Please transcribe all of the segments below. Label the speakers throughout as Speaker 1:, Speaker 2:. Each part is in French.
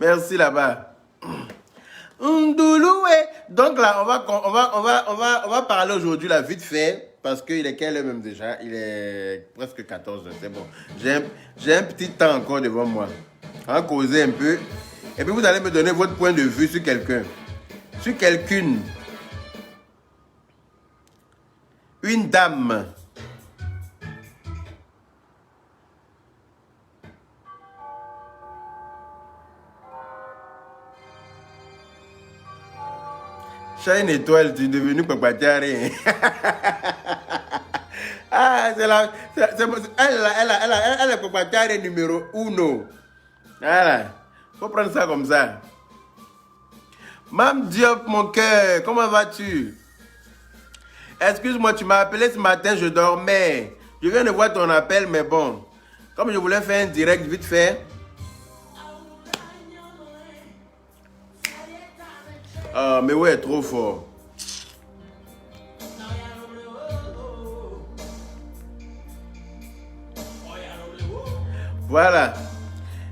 Speaker 1: Merci là-bas. Ndouloué. Donc là, on va parler aujourd'hui, là, vite fait, parce qu'il est quelle heure même déjà? Il est presque 14 heures, c'est bon. J'ai un petit temps encore devant moi. On va causer un peu. Et puis vous allez me donner votre point de vue sur quelqu'un. Sur quelqu'une. Une dame. Chat une étoile, tu es devenu papatiaré. Ah, elle est papatiaré numéro 1. Voilà. Faut prendre ça comme ça. Mam Diop, mon cœur, comment vas-tu? Excuse-moi, tu m'as appelé ce matin, je dormais. Je viens de voir ton appel, mais bon. Comme je voulais faire un direct vite fait. Ah, mais ouais, trop fort. Voilà.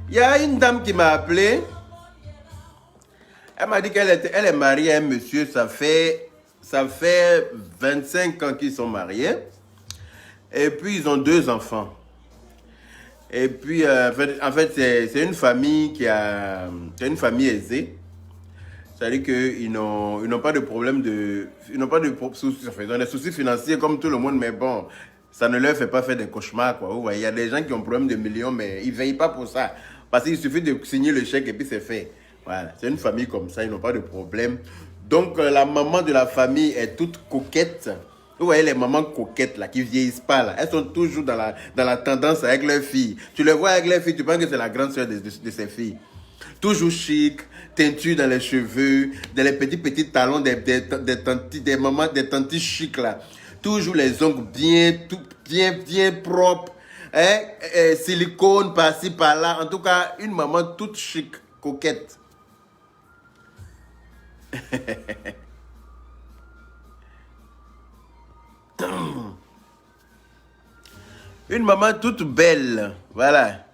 Speaker 1: Il y a une dame qui m'a appelé. Elle m'a dit qu'elle est mariée à un monsieur. Ça fait 25 ans qu'ils sont mariés. Et puis, ils ont 2 enfants. Et puis, en fait c'est une famille c'est une famille aisée. C'est-à-dire qu'ils n'ont pas de problème ils ont des soucis financiers comme tout le monde, mais bon, ça ne leur fait pas faire des cauchemars, quoi. Vous voyez, il y a des gens qui ont un problème de millions, mais ils ne veillent pas pour ça. Parce qu'il suffit de signer le chèque et puis c'est fait. Voilà, c'est une famille comme ça, ils n'ont pas de problème. Donc, la maman de la famille est toute coquette. Vous voyez les mamans coquettes là, qui vieillissent pas là, elles sont toujours dans la tendance avec leurs filles. Tu les vois avec leurs filles, tu penses que c'est la grande soeur de ces filles. Toujours chic, teinture dans les cheveux, dans les petits talons des mamans, des tantes chic là. Toujours les ongles bien propres, hein? Silicone par-ci par-là. En tout cas, une maman toute chic, coquette. Une maman toute belle, voilà.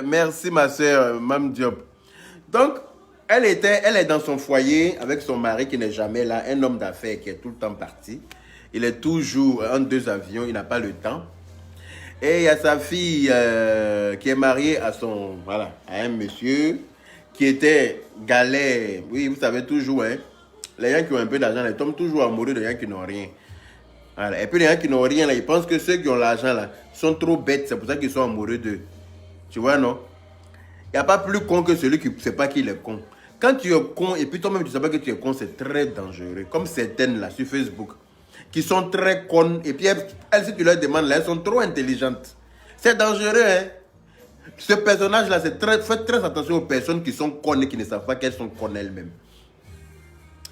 Speaker 1: Merci ma soeur, Mam Diop. Donc, elle est dans son foyer avec son mari qui n'est jamais là, un homme d'affaires qui est tout le temps parti. Il est toujours en 2 avions, il n'a pas le temps. Et il y a sa fille qui est mariée à un monsieur qui était galère. Oui, vous savez toujours, hein, les gens qui ont un peu d'argent, ils tombent toujours amoureux de gens qui n'ont rien. Voilà. Et puis les gens qui n'ont rien, là, ils pensent que ceux qui ont l'argent là sont trop bêtes, c'est pour ça qu'ils sont amoureux d'eux. Tu vois, non? Il n'y a pas plus con que celui qui ne sait pas qu'il est con. Quand tu es con et puis toi-même tu ne sais pas que tu es con, c'est très dangereux. Comme certaines là sur Facebook, qui sont très connes. Et puis elles, si tu leur demandes là, elles sont trop intelligentes. C'est dangereux, hein? Ce personnage-là, faites très attention aux personnes qui sont connes et qui ne savent pas qu'elles sont connes elles-mêmes.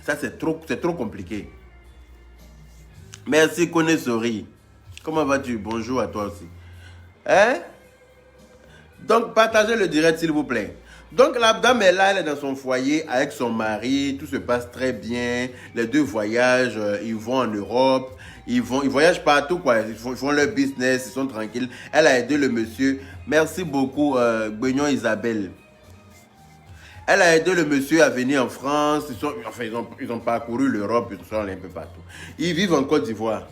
Speaker 1: Ça, c'est trop compliqué. Merci, Kone Sori. Comment vas-tu? Bonjour à toi aussi. Hein? Donc, partagez le direct, s'il vous plaît. Donc, la dame est là, elle est dans son foyer avec son mari. Tout se passe très bien. Les 2 voyagent. Ils vont en Europe. Ils voyagent partout, quoi. Ils font leur business. Ils sont tranquilles. Elle a aidé le monsieur. Merci beaucoup, Guignon Isabelle. Elle a aidé le monsieur à venir en France. Ils ont parcouru l'Europe. Ils sont allés un peu partout. Ils vivent en Côte d'Ivoire.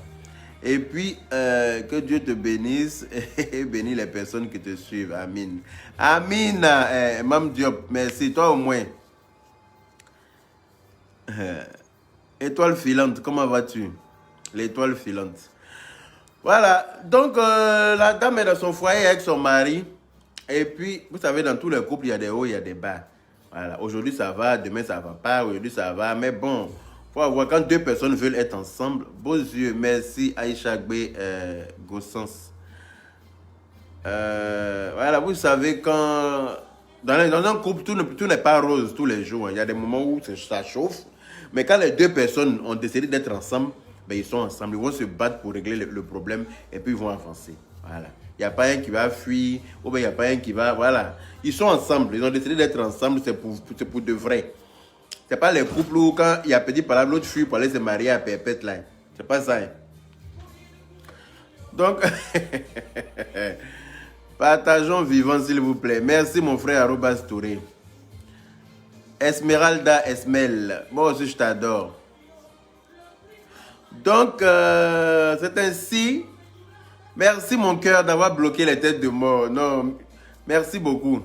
Speaker 1: Et puis, que Dieu te bénisse et bénisse les personnes qui te suivent. Amin. Amin, Mam Diop, merci. Toi au moins. Étoile filante, comment vas-tu? L'étoile filante. Voilà, donc la dame est dans son foyer avec son mari. Et puis, vous savez, dans tous les couples, il y a des hauts, il y a des bas. Voilà, aujourd'hui ça va, demain ça va pas, aujourd'hui ça va, mais bon. Faut avoir, quand 2 personnes veulent être ensemble, beaux yeux, merci Aïcha Gbe Gossens. Voilà, vous savez, quand dans un couple, tout n'est pas rose tous les jours. Il y a des moments où ça chauffe, mais quand les 2 personnes ont décidé d'être ensemble, ben, ils sont ensemble, ils vont se battre pour régler le problème et puis ils vont avancer. Voilà. Il n'y a pas un qui va fuir, ou bien il n'y a pas un qui va... Voilà. Ils sont ensemble, ils ont décidé d'être ensemble, c'est pour de vrai. C'est pas les couples où quand il y a petit par là, l'autre fuit pour aller se marier à perpète là. C'est pas ça. Hein. Donc, partageons vivant s'il vous plaît. Merci mon frère Arobas Touré. Esmeralda Esmel. Moi aussi, je t'adore. Donc, c'est ainsi. Merci, mon cœur, d'avoir bloqué les têtes de mort. Non, merci beaucoup.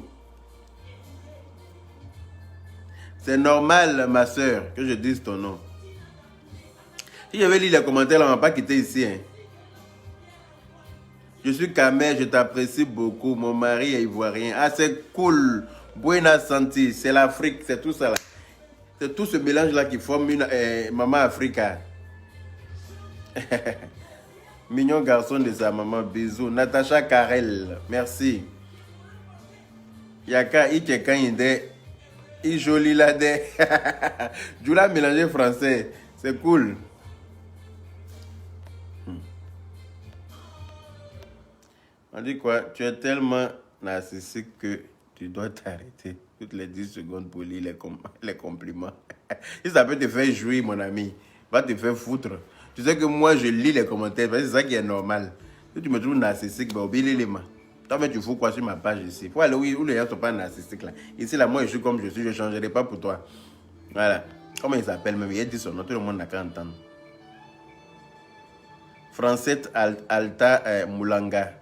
Speaker 1: C'est normal, ma soeur, que je dise ton nom. Si j'avais lu les commentaires, on ne va pas quitter ici. Hein. Je suis Kamer, je t'apprécie beaucoup. Mon mari est ivoirien. Ah, c'est cool. Buena santé, c'est l'Afrique, c'est tout ça là. C'est tout ce mélange-là qui forme une maman Africa. Mignon garçon de sa maman, bisous. Natacha Karel, merci. Yaka, Inde, joli là de. Je l'ai mélangé français, c'est cool. On dit quoi? Tu es tellement narcissique que tu dois t'arrêter toutes les 10 secondes pour lire les compliments. Si ça peut te faire jouir, mon ami, va te faire foutre. Tu sais que moi, je lis les commentaires, c'est ça qui est normal. Si tu me trouves narcissique, ben, oublie les mains. Toi, mais tu fous quoi sur ma page ici? Il faut aller où les gens ne sont pas narcissiques là. Ici, là, moi, je suis comme je suis, je ne changerai pas pour toi. Voilà. Comment il s'appelle même? Il dit son nom, tout le monde n'a qu'à entendre. Francette Alta Moulanga.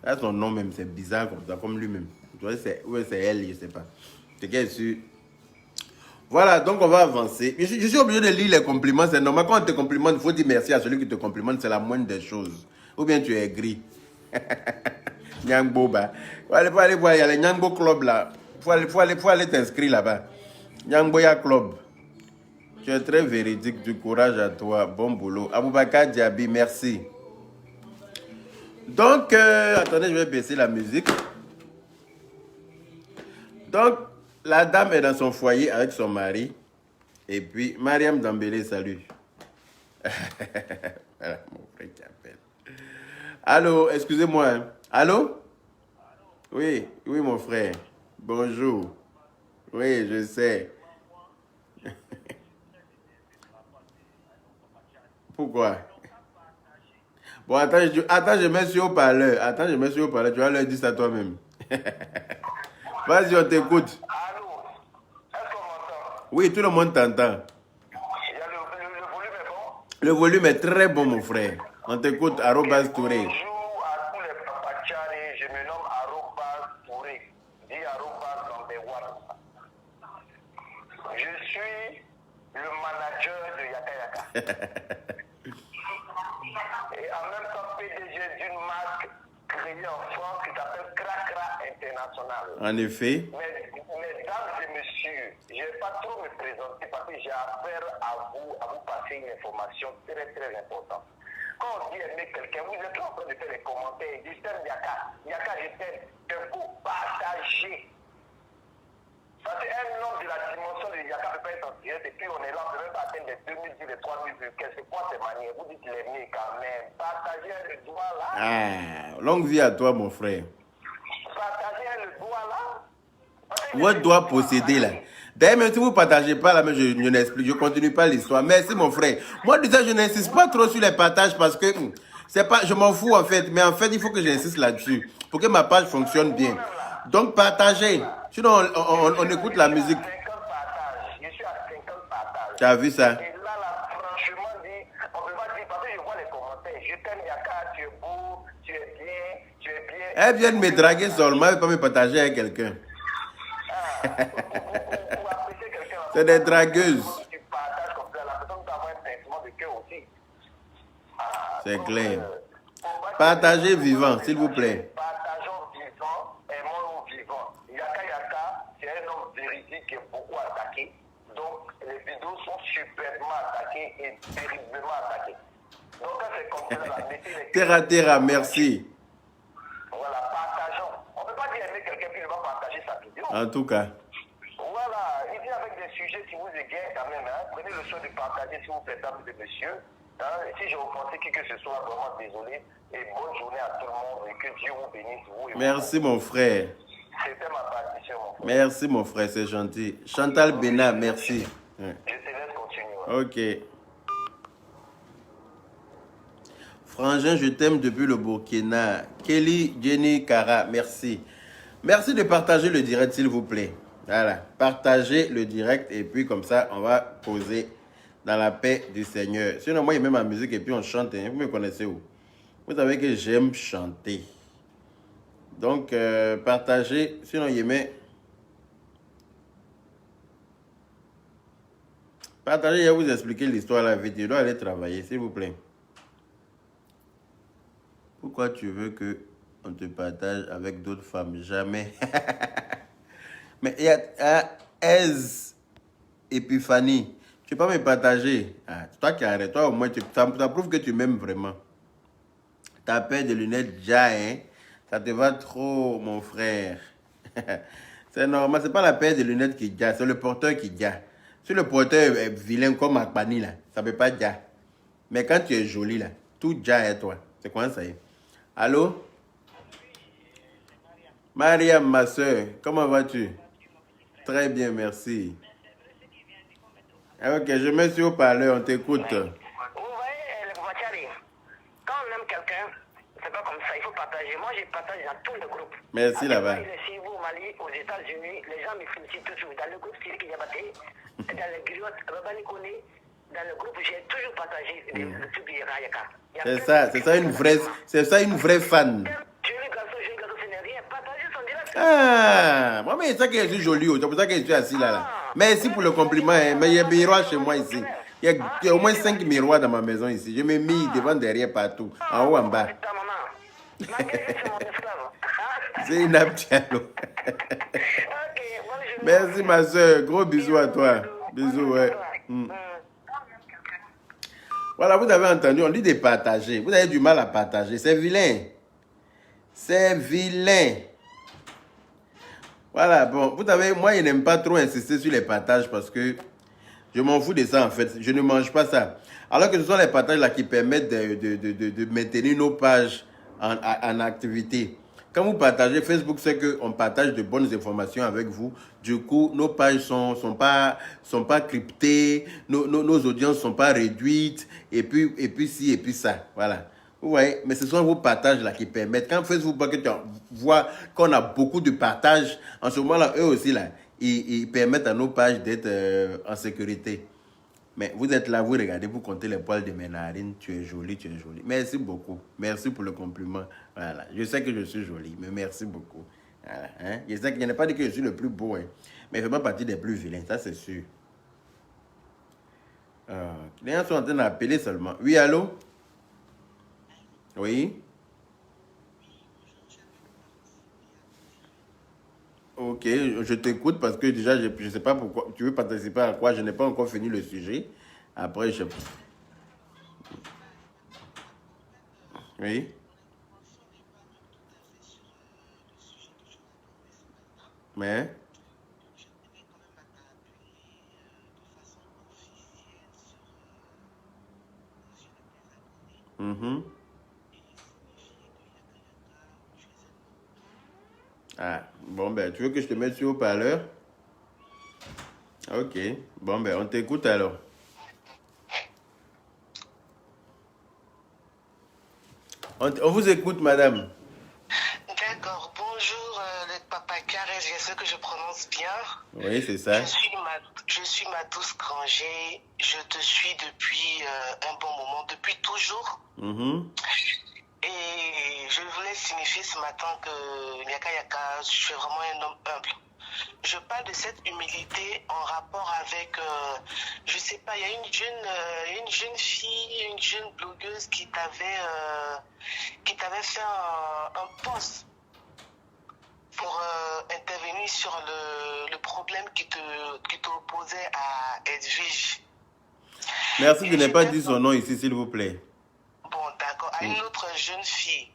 Speaker 1: Là, son nom même, c'est bizarre comme ça, comme lui-même. Tu vois, c'est elle, je ne sais pas. C'est qu'elle est sûre. Voilà, donc on va avancer. Je suis obligé de lire les compliments, c'est normal. Quand on te complimente, il faut dire merci à celui qui te complimente, c'est la moindre des choses. Ou bien tu es gris. Nyangbo, bah. Il faut aller voir, il y a les Nyangbo Club là. Il faut aller t'inscrire là-bas. Nyangboya Club. Tu es très véridique, du courage à toi. Bon boulot. Aboubakar Diaby, merci. Donc, attendez, je vais baisser la musique. Donc, la dame est dans son foyer avec son mari. Et puis, Mariam Dambélé, salut. Voilà, mon frère qui appelle. Allô, excusez-moi. Hein. Allô? Oui, oui, mon frère. Bonjour. Oui, je sais. Pourquoi? Bon, attends, je mets sur haut-parleur. Attends, je mets sur haut-parleur. Tu vas leur dire ça toi-même. Vas-y, on t'écoute.
Speaker 2: Allô? Est-ce qu'on m'entend?
Speaker 1: Oui, tout le monde t'entend.
Speaker 2: Il y a le volume est bon?
Speaker 1: Le volume est très bon, mon frère. On t'écoute, arobase Touré.
Speaker 2: Bonjour à tous les papachari. Je me nomme arobase Touré. Dit arobase number one. Je suis le manager de Yaka Yaka. Et en même temps PDG d'une marque créée en France qui s'appelle Cracra International.
Speaker 1: En effet.
Speaker 2: Mesdames et messieurs, je ne vais pas trop me présenter parce que j'ai affaire à vous passer une information très très importante. Quand on dit aimer quelqu'un, vous êtes là en train de faire des commentaires, je t'aime Yaka, Yaka je t'aime, il faut partager. Parce qu'un homme de la dimension de Yaka ne peut pas être en direct et puis on est là, on ne peut même pas atteindre les 2000 vues, les 3000 vues. C'est quoi ces manières? Vous dites l'aimer quand même. Partagez le doigt là.
Speaker 1: Ah, longue vie à toi, mon frère.
Speaker 2: Partagez le doigt là.
Speaker 1: Votre doigt possédé là. D'ailleurs, même si vous ne partagez pas là, mais je n'explique, je ne continue pas l'histoire. Merci, mon frère. Moi, déjà, je n'insiste pas trop sur les partages parce que c'est pas, je m'en fous en fait. Mais en fait, il faut que j'insiste là-dessus pour que ma page fonctionne bien. Donc, partagez. Sinon, on écoute la musique.
Speaker 2: Je suis à 50 partages.
Speaker 1: Tu as vu ça?
Speaker 2: Et là, franchement, on ne peut pas dire, parce que je vois les commentaires. Je t'aime, Yaka, tu es beau, tu es bien, tu es bien.
Speaker 1: Elle vient de me draguer seulement, elle ne peut pas me partager avec quelqu'un.
Speaker 2: Pour apprécier quelqu'un.
Speaker 1: C'est des dragueuses.
Speaker 2: Tu partages comme ça, la personne doit avoir un pincement de cœur aussi.
Speaker 1: C'est clair. Partagez vivant, s'il vous plaît.
Speaker 2: Partageons vivant, aimons vivant. Yaka Yaka, c'est un homme véridique qui est beaucoup attaqué. Donc, les vidéos sont superbement attaquées et terriblement attaquées. Donc, quand c'est comme ça, la mettez les
Speaker 1: Terra, merci.
Speaker 2: Voilà, partageons. On ne peut pas dire aimer quelqu'un puis il va partager sa vidéo.
Speaker 1: En tout cas.
Speaker 2: Voilà, il vient avec des sujets qui vous égayent quand même. Hein. Prenez le soin de partager si vous plaît, dames et messieurs. Hein. Et si je vous pensais qui que ce soit, vraiment désolé. Et bonne journée à tout le monde et que Dieu vous bénisse. Vous et
Speaker 1: Merci, mon frère.
Speaker 2: C'était ma partition, mon frère.
Speaker 1: Merci, mon frère, c'est gentil. Chantal Bénat, merci.
Speaker 2: Je te laisse continuer.
Speaker 1: Ok. Frangin, je t'aime depuis le Burkina. Kelly, Jenny, Cara, merci. Merci de partager le direct, s'il vous plaît. Voilà. Partagez le direct et puis comme ça, on va poser dans la paix du Seigneur. Sinon, moi, il met ma musique et puis on chante. Hein. Vous me connaissez où? Vous savez que j'aime chanter. Donc, partagez. Sinon, il met... Partagez, je vais vous expliquer l'histoire là vite. Je dois aller travailler, s'il vous plaît. Pourquoi tu veux que on te partage avec d'autres femmes? Jamais. Mais il y a Ez Epiphanie. Tu peux pas me partager. Ah, toi qui arrêtes, toi au moins, ça prouve que tu m'aimes vraiment. Ta paire de lunettes déjà, hein? Ça te va trop, mon frère. C'est normal, c'est pas la paire de lunettes qui déjà, c'est le porteur qui déjà. Si le porteur est vilain comme Akbani, là, ça ne peut pas déjà. Mais quand tu es jolie, là, tout déjà est toi. C'est quoi ça? Allô? Mariam, ma soeur, comment vas-tu? Très bien, merci. Ah, ok, je me suis au parleur, on t'écoute.
Speaker 2: Vous voyez, le Bouachari, quand on aime quelqu'un, c'est pas comme ça, il faut partager. Moi, je partage dans tous les groupes.
Speaker 1: Merci là-bas.
Speaker 2: Ici, au Mali, aux États-Unis, les gens me félicitent toujours. Dans le groupe Syrique Yabaté, dans le griotte Rabani Kone, dans le groupe, j'ai toujours partagé le truc de Rayaka.
Speaker 1: C'est ça une vraie fan.
Speaker 2: Joli garçon, ce n'est rien. Partager son direct.
Speaker 1: Ah, moi, mais c'est ça que je suis jolie, c'est pour ça que je suis assis là. Merci pour le compliment, hein. Mais il y a un miroir chez moi ici. Il y a au moins 5 miroirs dans ma maison ici. Je me mis devant, derrière, partout, en haut, en bas. C'est une Diallo. Merci ma soeur, gros bisous à toi. Bisous, ouais. Voilà, vous avez entendu, on dit de partager. Vous avez du mal à partager, c'est vilain. C'est vilain. Voilà, bon, vous savez, moi, je n'aime pas trop insister sur les partages parce que je m'en fous de ça, en fait. Je ne mange pas ça. Alors que ce sont les partages là qui permettent de maintenir nos pages en activité. Quand vous partagez, Facebook sait qu'on partage de bonnes informations avec vous. Du coup, nos pages sont pas cryptées, nos audiences ne sont pas réduites, et puis ci, et puis ça. Voilà. Vous voyez, mais ce sont vos partages là qui permettent. Quand Facebook voit qu'on a beaucoup de partages, en ce moment-là, eux aussi, là, ils permettent à nos pages d'être en sécurité. Mais vous êtes là, vous regardez, vous comptez les poils de mes narines. Tu es jolie, tu es jolie. Merci beaucoup. Merci pour le compliment. Voilà. Je sais que je suis jolie, mais merci beaucoup. Voilà, hein? Je sais qu'il n'y a pas dit que je suis le plus beau, hein? Mais je ne fais pas partie des plus vilains, ça c'est sûr. Les gens sont en train d'appeler seulement. Oui, allô? Oui? Ok, je t'écoute parce que déjà, je ne sais pas pourquoi. Tu veux participer à quoi? Je n'ai pas encore fini le sujet. Après, je... Oui? Mais? Ah, bon, ben, tu veux que je te mette sur haut-parleur? Ok, bon, ben, on t'écoute alors. On vous écoute, madame.
Speaker 3: D'accord, bonjour, le papa Carré, j'espère que je prononce bien.
Speaker 1: Oui, c'est ça.
Speaker 3: Je suis ma douce Granger, je te suis depuis un bon moment, depuis toujours. Et je voulais signifier ce matin que Yaka Yaka, je suis vraiment un homme humble. Je parle de cette humilité en rapport avec, je sais pas, il y a une jeune fille, une jeune blogueuse qui t'avait fait un post pour intervenir sur le problème qui t'opposait à Edwige.
Speaker 1: Merci de ne pas dire son nom ici, s'il vous plaît.
Speaker 3: Bon, d'accord. À une autre jeune fille.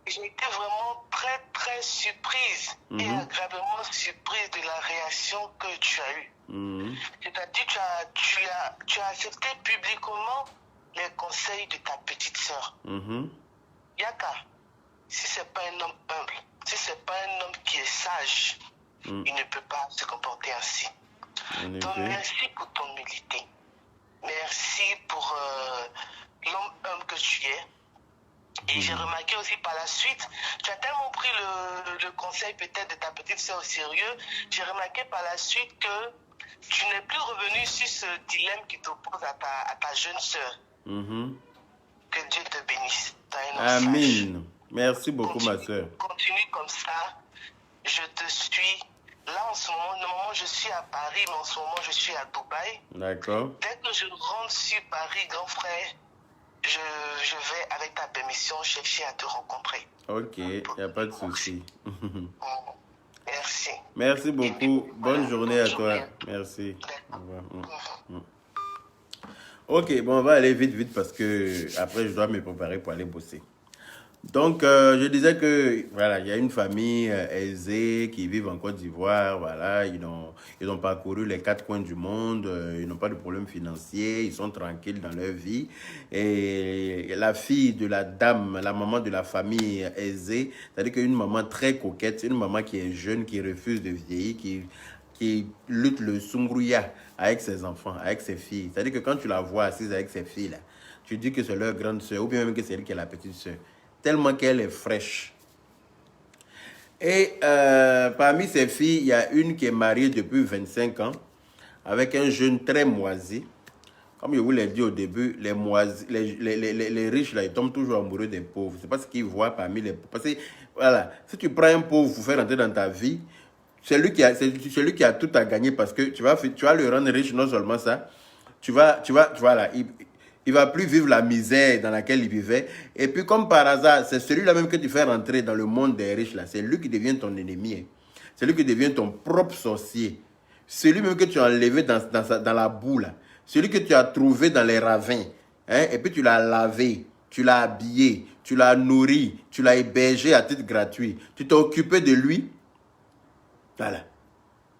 Speaker 3: J'ai été vraiment très, très surprise et agréablement surprise de la réaction que tu as eue. C'est-à-dire que tu as accepté publiquement les conseils de ta petite sœur. Yaka, si ce n'est pas un homme humble, si ce n'est pas un homme qui est sage, il ne peut pas se comporter ainsi. Donc, merci pour ton humilité. Merci pour l'homme humble que tu es. Et j'ai remarqué aussi par la suite, tu as tellement pris le conseil peut-être de ta petite sœur au sérieux, j'ai remarqué par la suite que tu n'es plus revenu sur ce dilemme qui t'oppose à ta jeune sœur. Que Dieu te bénisse.
Speaker 1: Amen. Merci beaucoup, ma soeur.
Speaker 3: Continue comme ça. Je te suis. Là, en ce moment, normalement, je suis à Paris, mais en ce moment, je suis à Dubaï.
Speaker 1: D'accord.
Speaker 3: Dès que je rentre sur Paris, grand frère, je vais, avec ta permission, chercher à te rencontrer.
Speaker 1: Ok, il n'y a pas de souci.
Speaker 3: Merci.
Speaker 1: Merci beaucoup. Bonne journée à toi. Merci. Au revoir. Ok, bon, on va aller vite parce que après, je dois me préparer pour aller bosser. Donc, je disais que, voilà, il y a une famille aisée qui vit en Côte d'Ivoire, voilà, ils ont parcouru les 4 coins du monde, ils n'ont pas de problème financier, ils sont tranquilles dans leur vie. Et la fille de la dame, la maman de la famille aisée, c'est-à-dire qu'une maman très coquette, une maman qui est jeune, qui refuse de vieillir, qui lutte le sungrouya avec ses enfants, avec ses filles. C'est-à-dire que quand tu la vois assise avec ses filles, là, tu dis que c'est leur grande soeur, ou bien même que c'est elle qui est la petite soeur. Tellement qu'elle est fraîche. Et parmi ces filles, il y a une qui est mariée depuis 25 ans avec un jeune très moisi. Comme je vous l'ai dit au début, les riches, là, ils tombent toujours amoureux des pauvres. C'est pas ce qu'ils voient parmi les pauvres. Parce que, voilà, si tu prends un pauvre pour faire entrer dans ta vie, c'est lui qui a tout à gagner parce que tu vas le rendre riche, non seulement ça, voilà, il va plus vivre la misère dans laquelle il vivait. Et puis, comme par hasard, c'est celui-là même que tu fais rentrer dans le monde des riches, là. C'est lui qui devient ton ennemi. Hein. C'est lui qui devient ton propre sorcier. Celui même que tu as enlevé dans la boue, là. Celui que tu as trouvé dans les ravins. Hein. Et puis, tu l'as lavé, tu l'as habillé, tu l'as nourri, tu l'as hébergé à titre gratuit. Tu t'es occupé de lui. Voilà.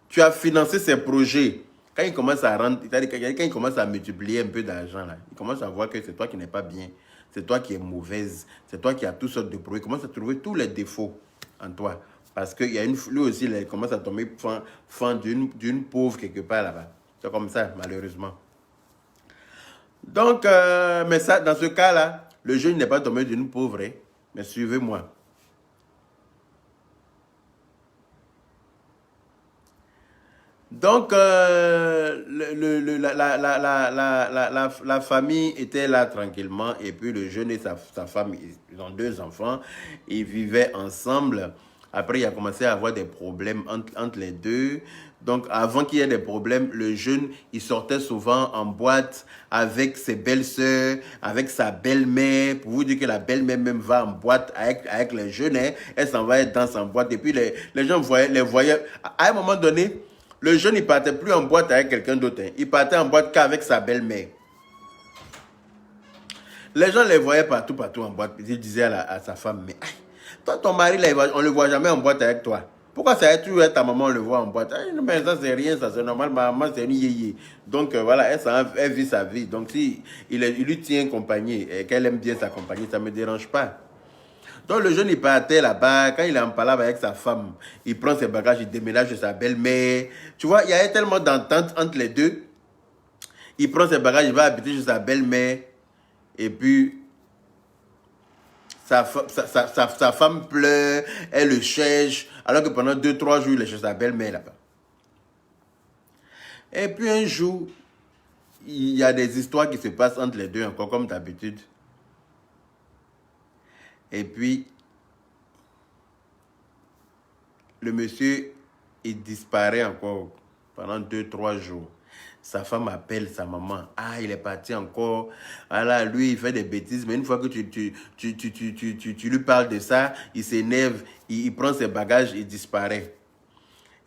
Speaker 1: Tu as financé ses projets. Quand il commence à rendre, quand il commence à multiplier un peu d'argent, là, il commence à voir que c'est toi qui n'es pas bien, c'est toi qui es mauvaise, c'est toi qui as toutes sortes de problèmes. Il commence à trouver tous les défauts en toi. Parce que lui aussi, il commence à tomber fan d'une pauvre quelque part là-bas. C'est comme ça, malheureusement. Donc, mais ça, dans ce cas-là, le jeune n'est pas tombé d'une pauvre, hein, mais suivez-moi. Donc, la famille était là tranquillement et puis le jeune et sa femme, ils ont 2 enfants, ils vivaient ensemble. Après, il a commencé à avoir des problèmes entre les deux. Donc, avant qu'il y ait des problèmes, le jeune, il sortait souvent en boîte avec ses belles-sœurs, avec sa belle-mère. Pour vous dire que la belle-mère même va en boîte avec les jeunes. Hein. Elle s'en va, elle danse en boîte. Et puis, les gens les voyaient. À un moment donné, le jeune, il partait plus en boîte avec quelqu'un d'autre. Hein. Il partait en boîte qu'avec sa belle-mère. Les gens les voyaient partout en boîte. Ils disaient à sa femme, mais toi, ton mari, là, on ne le voit jamais en boîte avec toi. Pourquoi ça a toujours été ta maman, on le voit en boîte? Mais ça, c'est rien, ça, c'est normal. Ma maman, c'est une yéyé. Donc, voilà, elle vit sa vie. Donc, si il lui tient compagnie et qu'elle aime bien sa compagnie, ça ne me dérange pas. Donc, le jeune, il partait là-bas. Quand il est en palabre avec sa femme, il prend ses bagages, il déménage de sa belle-mère. Tu vois, il y avait tellement d'entente entre les deux. Il prend ses bagages, il va habiter chez sa belle-mère. Et puis, sa femme pleure, elle le cherche. Alors que pendant 2-3 jours, il est chez sa belle-mère là-bas. Et puis, un jour, il y a des histoires qui se passent entre les deux, encore comme d'habitude. Et puis, le monsieur, il disparaît encore pendant 2-3 jours. Sa femme appelle sa maman. Ah, il est parti encore. Ah là, lui, il fait des bêtises. Mais une fois que tu lui parles de ça, il s'énerve, il prend ses bagages, il disparaît.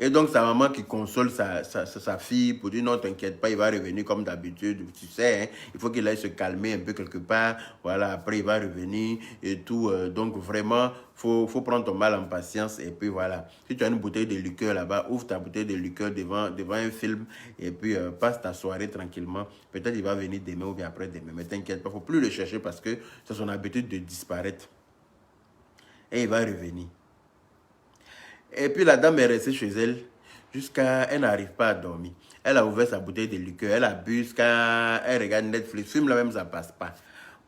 Speaker 1: Et donc, sa maman qui console sa fille pour dire non, t'inquiète pas, il va revenir comme d'habitude. Tu sais, hein, il faut qu'il aille se calmer un peu quelque part. Voilà, après, il va revenir et tout. Donc, vraiment, faut prendre ton mal en patience. Et puis, voilà. Si tu as une bouteille de liqueur là-bas, ouvre ta bouteille de liqueur devant un film et puis passe ta soirée tranquillement. Peut-être il va venir demain ou bien après-demain. Mais t'inquiète pas, il ne faut plus le chercher parce que c'est son habitude de disparaître. Et il va revenir. Et puis la dame est restée chez elle jusqu'à... Elle n'arrive pas à dormir. Elle a ouvert sa bouteille de liqueur. Elle a bu jusqu'à... Elle regarde Netflix. Film là même, ça ne passe pas.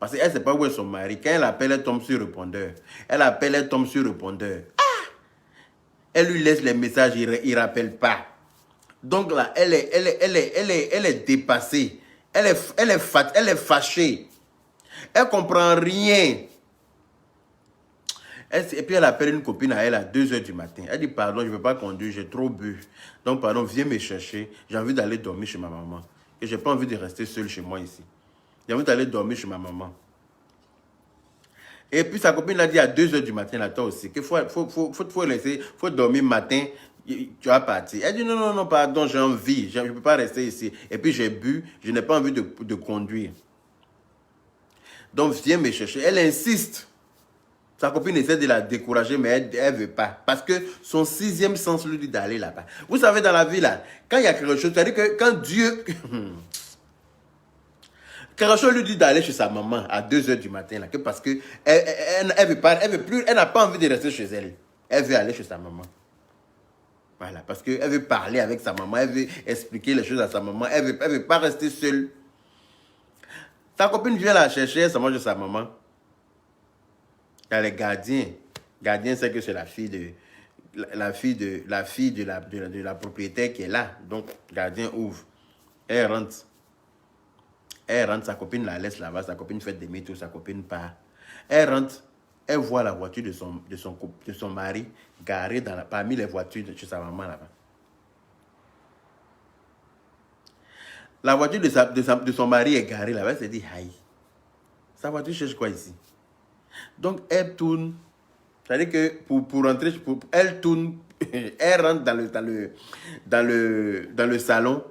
Speaker 1: Parce qu'elle ne sait pas où est son mari. Quand elle appelle, elle tombe sur répondeur. Elle appelle, elle tombe sur répondeur. Elle lui laisse les messages, il ne rappelle pas. Donc là, elle est dépassée. Elle est fâchée. Elle ne comprend rien. Et puis elle appelle une copine à elle à 2 h du matin. Elle dit, pardon, je ne veux pas conduire, j'ai trop bu. Donc pardon, viens me chercher. J'ai envie d'aller dormir chez ma maman. Et je n'ai pas envie de rester seule chez moi ici. J'ai envie d'aller dormir chez ma maman. Et puis sa copine l'a dit à 2 h du matin, là, toi aussi, qu'il faut laisser, faut dormir matin, tu vas partir. Elle dit, non, pardon, j'ai envie, je ne peux pas rester ici. Et puis j'ai bu, je n'ai pas envie de conduire. Donc viens me chercher. Elle insiste. Sa copine essaie de la décourager, mais elle ne veut pas. Parce que son 6e sens lui dit d'aller là-bas. Vous savez, dans la vie, là, quand il y a quelque chose, c'est-à-dire que quand Dieu... quelque chose lui dit d'aller chez sa maman à 2 h du matin, là, parce que elle n'a pas envie de rester chez elle. Elle veut aller chez sa maman. Voilà, parce qu'elle veut parler avec sa maman, elle veut expliquer les choses à sa maman, elle veut pas rester seule. Sa copine vient la chercher, elle se mange de sa maman. Il y a les gardiens. Gardien, c'est que c'est la fille de la propriétaire qui est là. Donc, gardien ouvre. Elle rentre. Sa copine la laisse là-bas. Sa copine fait demi-tour, sa copine part. Elle rentre. Elle voit la voiture de son mari garée parmi les voitures de chez sa maman là-bas. La voiture de son mari est garée là-bas. Elle se dit, aïe, sa voiture cherche quoi ici? Donc, elle tourne. C'est-à-dire que pour rentrer, elle tourne, elle rentre dans le salon.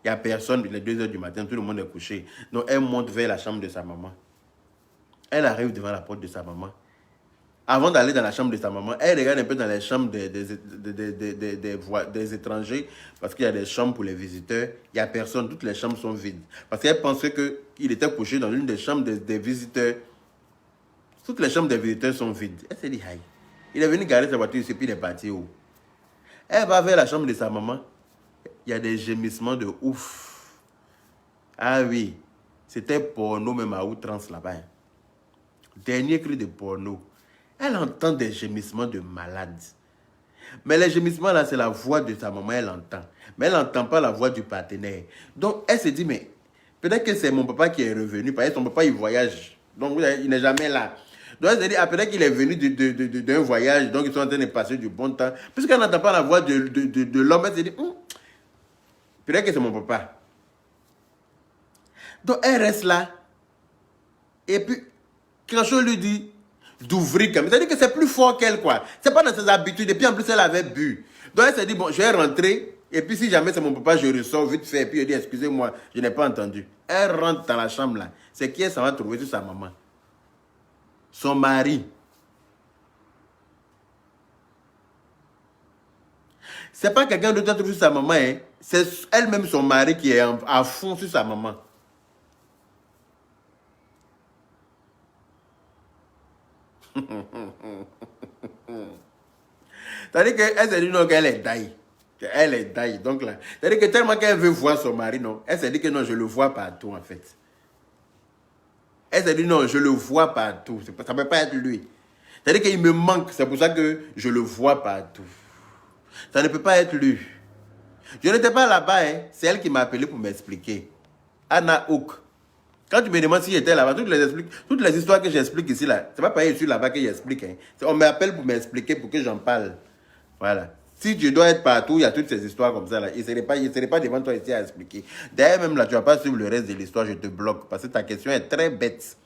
Speaker 1: Il n'y a personne, il est 2 h du matin, tout le monde est couché. Donc, elle monte vers la chambre de sa maman. Elle arrive devant la porte de sa maman. Avant d'aller dans la chambre de sa maman, elle regarde un peu dans les chambres des étrangers, parce qu'il y a des chambres pour les visiteurs. Il n'y a personne, toutes les chambres sont vides. Parce qu'elle pensait qu'il était couché dans une des chambres des visiteurs. Toutes les chambres des visiteurs sont vides. Elle s'est dit, aïe, il est venu garer sa voiture ici, puis il est parti où? Elle va vers la chambre de sa maman. Il y a des gémissements de ouf. Ah oui, c'était porno même à outrance là-bas. Dernier cri de porno. Elle entend des gémissements de malade. Mais les gémissements là, c'est la voix de sa maman, elle entend. Mais elle n'entend pas la voix du partenaire. Donc elle se dit, mais peut-être que c'est mon papa qui est revenu, parce que son papa il voyage. Donc il n'est jamais là. Donc elle se dit, peut-être qu'il est venu d'un voyage, donc ils sont en train de passer du bon temps. Puisqu'elle n'entend pas la voix de l'homme, elle se dit, peut-être que c'est mon papa. Donc elle reste là. Et puis, quelque chose lui dit d'ouvrir comme. C'est-à-dire que c'est plus fort qu'elle, quoi. C'est pas dans ses habitudes. Et puis en plus, elle avait bu. Donc elle s'est dit, bon, je vais rentrer. Et puis si jamais c'est mon papa, je ressors vite fait. Et puis elle dit, excusez-moi, je n'ai pas entendu. Elle rentre dans la chambre là. C'est qui elle s'en va trouver sur sa maman? Son mari. C'est pas quelqu'un d'autre qui a trouvé sur sa maman, hein. C'est elle-même son mari qui est à fond sur sa maman. C'est-à-dire qu'elle s'est dit non, qu'elle est daille. Elle est daille. Donc là, c'est-à-dire que tellement qu'elle veut voir son mari, non, elle s'est dit que non, je le vois partout en fait. Elle s'est dit non, je le vois partout. Ça ne peut pas être lui. C'est-à-dire qu'il me manque, c'est pour ça que je le vois partout. Ça ne peut pas être lui. Je n'étais pas là-bas, hein. C'est elle qui m'a appelé pour m'expliquer. Anna Hook. Quand tu me demandes si j'étais là-bas, toutes les histoires que j'explique ici, là, c'est pas pareil, je suis là-bas que j'explique. Hein. On m'appelle pour m'expliquer, pour que j'en parle. Voilà. Si tu dois être partout, il y a toutes ces histoires comme ça. Là. Il ne serait pas devant toi ici à expliquer. D'ailleurs, même là, tu ne vas pas suivre le reste de l'histoire, je te bloque. Parce que ta question est très bête.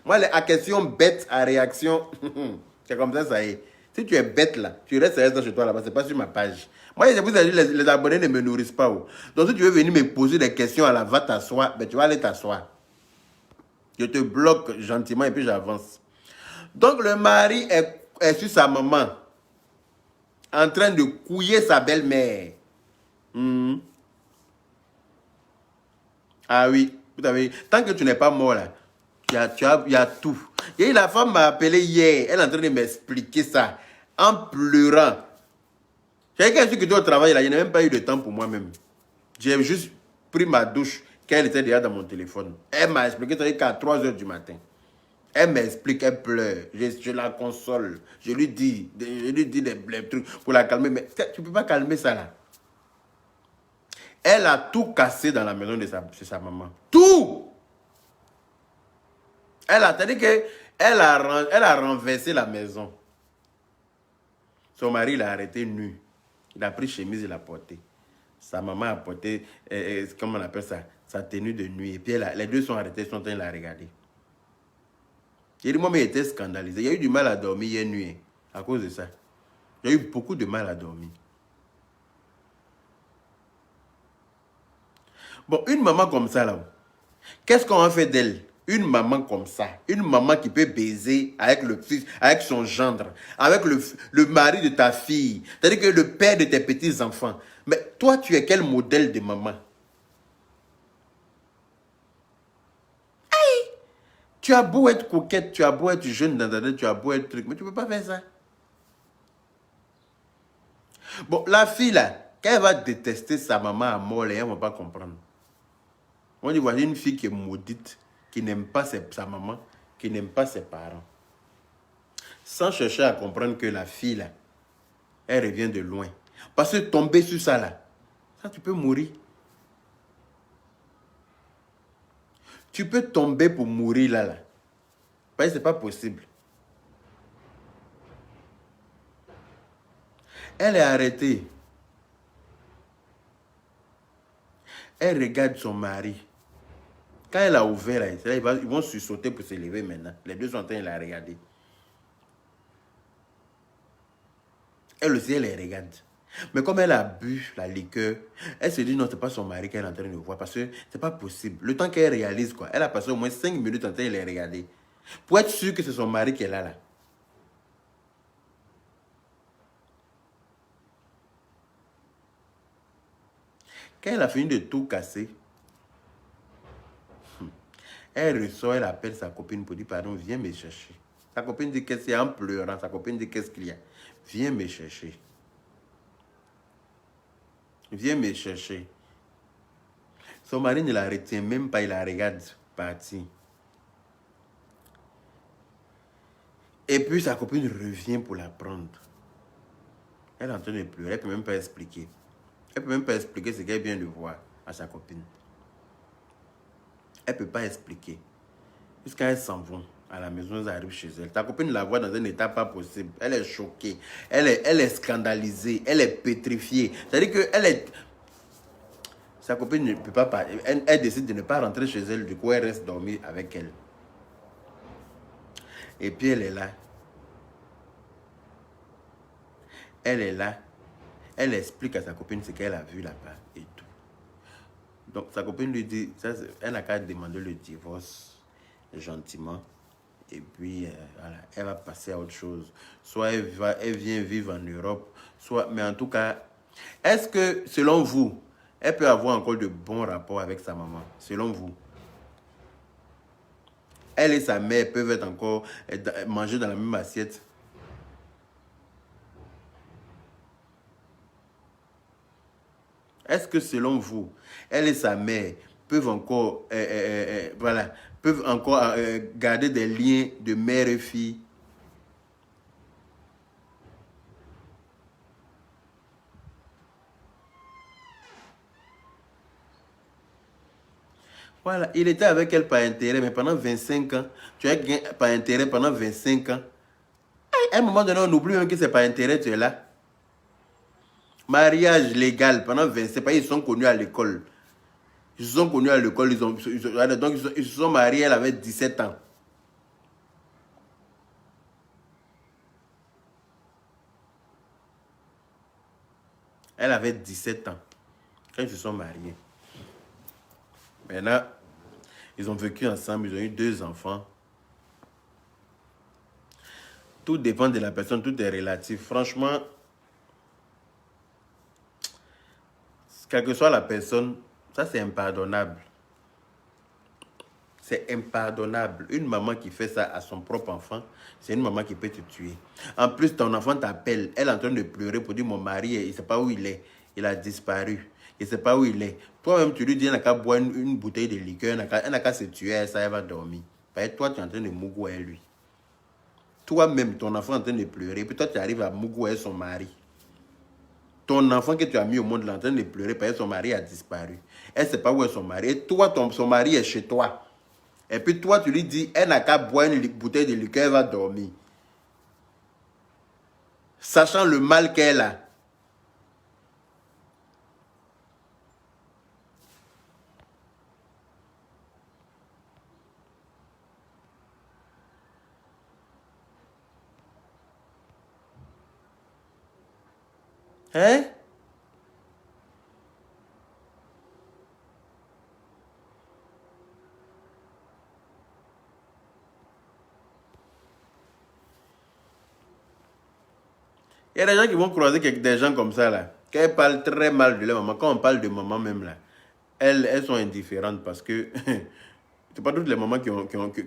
Speaker 1: Moi, la question bête à réaction, c'est comme ça, ça y est. Si tu es bête là, tu restes chez toi là-bas, ce n'est pas sur ma page. Moi, je vous ai dit, les abonnés ne me nourrissent pas. Oh. Donc, si tu veux venir me poser des questions à la va t'asseoir, ben, tu vas aller t'asseoir. Je te bloque gentiment et puis j'avance. Donc, le mari est sur sa maman, en train de couiller sa belle-mère. Ah oui, vous avez, tant que tu n'es pas mort là, il y a tout. Et la femme m'a appelé hier, elle est en train de m'expliquer ça, en pleurant. J'ai quelqu'un qui doit travailler là, il n'y a même pas eu de temps pour moi-même. J'ai juste pris ma douche, qu'elle était déjà dans mon téléphone. Elle m'a expliqué qu'à 3 h du matin. Elle m'explique, elle pleure. Je la console. Je lui dis des trucs pour la calmer. Mais tu ne peux pas calmer ça là. Elle a tout cassé dans la maison de sa maman. Tout! C'est-à-dire qu'elle a renversé la maison. Son mari l'a arrêté nu. Il a pris chemise, il l'a porté. Sa maman a porté, comment on appelle ça, sa tenue de nuit. Et puis les deux sont arrêtés, ils sont en train de la regarder. Il dit, moi, mais il était scandalisé. Il a eu du mal à dormir hier nuit à cause de ça. Il a eu beaucoup de mal à dormir. Bon, une maman comme ça, là, qu'est-ce qu'on a fait d'elle? Une maman comme ça, une maman qui peut baiser avec le fils, avec son gendre, avec le mari de ta fille, c'est-à-dire que le père de tes petits-enfants. Mais toi, tu es quel modèle de maman? Hey! Tu as beau être coquette, tu as beau être jeune, tu as beau être truc, mais tu ne peux pas faire ça. Bon, la fille, là, quand elle va détester sa maman à mort, elle ne va pas comprendre. On dit, voilà une fille qui est maudite, qui n'aime pas sa maman, qui n'aime pas ses parents. Sans chercher à comprendre que la fille, là, elle revient de loin. Parce que tomber sur ça, là, ça, tu peux mourir. Tu peux tomber pour mourir, là. Parce que ce n'est pas possible. Elle est arrêtée. Elle regarde son mari. Quand elle a ouvert, là, ils vont sursauter pour se lever maintenant. Les deux sont en train de la regarder. Elle aussi, elle les regarde. Mais comme elle a bu la liqueur, elle se dit non, ce n'est pas son mari qu'elle est en train de voir parce que ce n'est pas possible. Le temps qu'elle réalise, quoi, elle a passé au moins 5 minutes en train de les regarder. Pour être sûre que c'est son mari qui est là. Quand elle a fini de tout casser, elle ressort, elle appelle sa copine pour dire pardon, viens me chercher. Sa copine dit qu'est-ce qu'il y a en pleurant. Sa copine dit qu'est-ce qu'il y a. Viens me chercher. Viens me chercher. Son mari ne la retient même pas, il la regarde partir. Et puis sa copine revient pour la prendre. Elle est en train de pleurer, elle ne peut même pas expliquer. Elle ne peut même pas expliquer ce qu'elle vient de voir à sa copine. Elle ne peut pas expliquer. Jusqu'à elles s'en vont à la maison, elles arrivent chez elle. Ta copine la voit dans un état pas possible. Elle est choquée. Elle est scandalisée. Elle est pétrifiée. C'est-à-dire qu'elle est... Sa copine ne peut pas parler. Elle décide de ne pas rentrer chez elle. Du coup, elle reste dormir avec elle. Et puis, elle est là. Elle est là. Elle explique à sa copine ce qu'elle a vu là-bas et tout. Donc, sa copine lui dit, elle n'a qu'à demander le divorce gentiment. Et puis, voilà, elle va passer à autre chose. Soit elle vient vivre en Europe, soit... Mais en tout cas, est-ce que, selon vous, elle peut avoir encore de bons rapports avec sa maman? Selon vous? Elle et sa mère peuvent être encore manger dans la même assiette? Est-ce que selon vous, elle et sa mère peuvent encore, voilà, peuvent encore garder des liens de mère et fille? Voilà, il était avec elle par intérêt, mais pendant 25 ans, tu as gagné par intérêt pendant 25 ans. À un moment donné, on oublie même que c'est par intérêt, tu es là. Mariage légal pendant 25 ans, ils sont connus à l'école. Ils se sont connus à l'école, donc ils se sont mariés, elle avait 17 ans. Elle avait 17 ans quand ils se sont mariés. Maintenant, ils ont vécu ensemble, ils ont eu 2 enfants. Tout dépend de la personne, tout est relatif. Franchement, quelle que soit la personne, ça c'est impardonnable. C'est impardonnable. Une maman qui fait ça à son propre enfant, c'est une maman qui peut te tuer. En plus, ton enfant t'appelle, elle est en train de pleurer pour dire mon mari, il ne sait pas où il est. Il a disparu. Il ne sait pas où il est. Toi-même, tu lui dis, elle n'a qu'à boire une bouteille de liqueur, elle n'a qu'à se tuer, ça, elle va dormir. Parce que toi, tu es en train de mougouer lui. Toi-même, ton enfant est en train de pleurer. Puis toi, tu arrives à mougouer son mari. Ton enfant que tu as mis au monde est en train de pleurer parce que son mari a disparu. Elle ne sait pas où est son mari. Et toi, son mari est chez toi. Et puis toi, tu lui dis, elle n'a qu'à boire une bouteille de liqueur, elle va dormir. Sachant le mal qu'elle a. Hein? Il y a des gens qui vont croiser des gens comme ça là. Quand elles parlent très mal de leur maman, quand on parle de maman même là, elles sont indifférentes parce que c'est pas toutes les mamans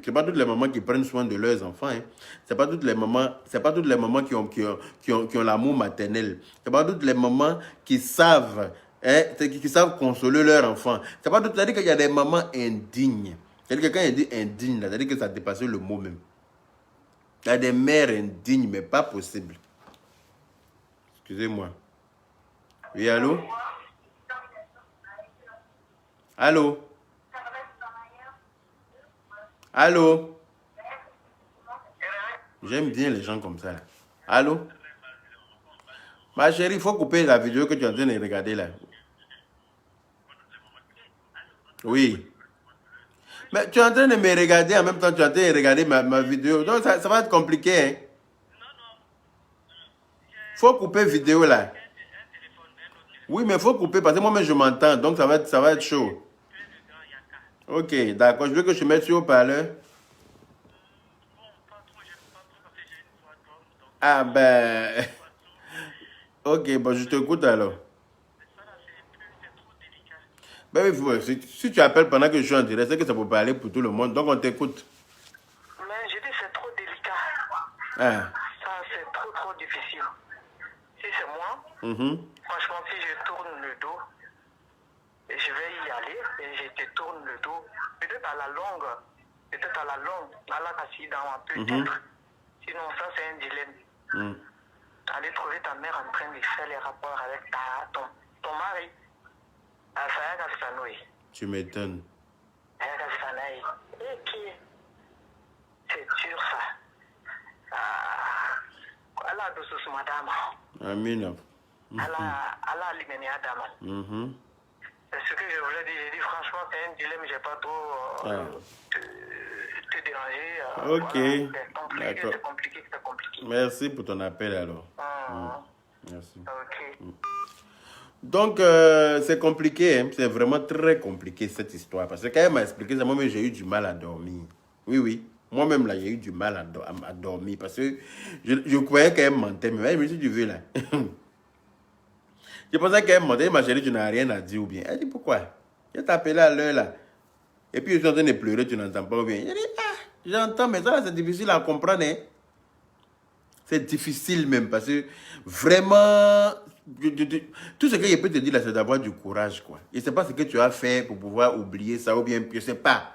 Speaker 1: c'est pas toutes les mamans qui prennent soin de leurs enfants. Hein. C'est pas toutes les mamans qui ont l'amour maternel. C'est pas toutes les mamans qui savent, hein, qui savent consoler leurs enfants. C'est pas toutes, c'est-à-dire qu'il y a des mamans indignes. C'est-à-dire que quand il dit indigne, c'est-à-dire que ça dépasse le mot même. Il y a des mères indignes, mais pas possible. Excusez-moi. Oui, allô? Allô? Allô? J'aime bien les gens comme ça. Là. Allô? Ma chérie, il faut couper la vidéo que tu es en train de regarder là. Oui. Mais tu es en train de me regarder en même temps que tu es en train de regarder ma vidéo. Donc ça va être compliqué. Hein? Faut couper vidéo là. Oui, mais il faut couper parce que moi-même je m'entends. Donc ça va être chaud. Ok, d'accord. Je veux que je mette sur haut-parleur. Ah ben... Ok, bon, je t'écoute alors. Ben oui, si tu appelles pendant que je suis en direct, c'est que ça peut parler pour tout le monde. Donc on t'écoute.
Speaker 3: Mais je dis c'est trop délicat.
Speaker 1: Ah.
Speaker 3: Ça, c'est trop difficile. Si c'est moi, franchement, si je tourne le dos, et je vais y aller, et je te tourne le dos, peut-être à la longue, Allah peut-être. Sinon, ça, c'est un dilemme. Aller trouver ta mère en train de faire les rapports avec ton mari.
Speaker 1: Tu m'étonnes.
Speaker 3: C'est dur ça. Allah a douce madame.
Speaker 1: Amin.
Speaker 3: Allah a libéré Adam. C'est ce que je voulais dire. J'ai dit franchement, c'est un dilemme, je n'ai pas trop te déranger.
Speaker 1: Ok.
Speaker 3: Voilà, c'est compliqué.
Speaker 1: Merci pour ton appel alors. Merci.
Speaker 3: Ok.
Speaker 1: Donc, c'est compliqué, hein? C'est vraiment très compliqué cette histoire. Parce que quand elle m'a expliqué ça, moi-même, j'ai eu du mal à dormir. Oui. Moi-même, là, j'ai eu du mal à dormir. Parce que je croyais qu'elle mentait. Mais elle me dit, tu veux, là. Je pensais qu'elle mentait. Ma chérie, tu n'as rien à dire ou bien. Elle dit, pourquoi? Je t'ai appelé à l'heure, là. Et puis, je suis en train de pleurer, tu n'entends pas ou bien. Je dis, j'entends, mais ça, c'est difficile à comprendre, hein? C'est difficile même parce que vraiment, tout ce que je peux te dire là, c'est d'avoir du courage, quoi. Je ne sais pas ce que tu as fait pour pouvoir oublier ça ou bien, je ne sais pas.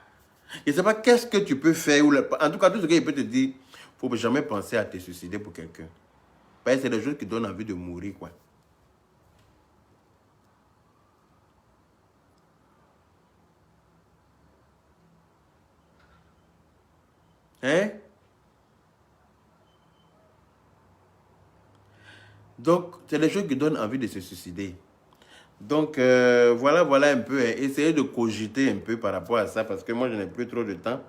Speaker 1: Je ne sais pas qu'est-ce que tu peux faire. En tout cas, tout ce que je peux te dire, il ne faut jamais penser à te suicider pour quelqu'un. Parce que c'est des choses qui donnent envie de mourir, quoi. Hein? Donc, c'est des choses qui donnent envie de se suicider. Donc, voilà un peu. Hein. Essayez de cogiter un peu par rapport à ça, parce que moi, je n'ai plus trop de temps.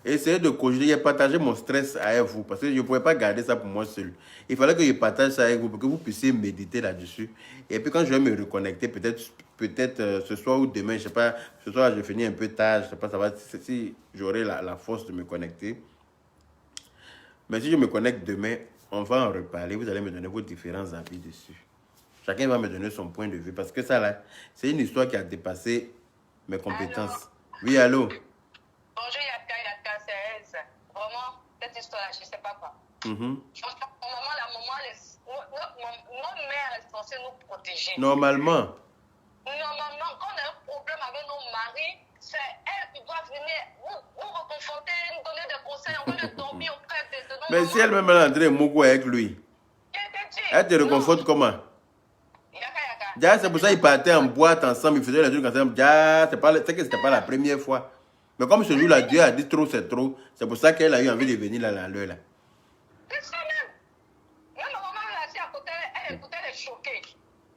Speaker 1: Essayez de cogiter. J'ai partagé mon stress avec vous, parce que je ne pouvais pas garder ça pour moi seul. Il fallait que je partage ça avec vous, pour que vous puissiez méditer là-dessus. Et puis, quand je vais me reconnecter, peut-être ce soir ou demain, je ne sais pas, ce soir, je finis un peu tard, je ne sais pas, ça va, si j'aurai la force de me connecter. Mais si je me connecte demain, on va en reparler. Vous allez me donner vos différents avis dessus. Chacun va me donner son point de vue. Parce que ça, là, c'est une histoire qui a dépassé mes compétences. Allô? Oui, allô?
Speaker 3: Bonjour, Yaka, c'est Elsa. Vraiment, cette histoire-là, je ne sais pas quoi. Franchement, nos mères sont censées nous protéger.
Speaker 1: Normalement,
Speaker 3: quand on a un problème avec nos maris, c'est elles qui doivent venir vous reconforter de dormir auprès de nos
Speaker 1: Mais si elle-même est entrée Mogo avec lui, elle te réconforte comment? Déjà, c'est pour ça qu'ils partaient en boîte ensemble, ils faisaient les trucs ensemble. Déjà, c'est que c'était pas la première fois. Mais comme ce jour-là, Dieu a dit trop, c'est trop. C'est pour ça qu'elle a eu envie de venir là, l'heure là.
Speaker 3: C'est ça même. Même ma maman est assise à côté, elle écoutait, elle est choquée.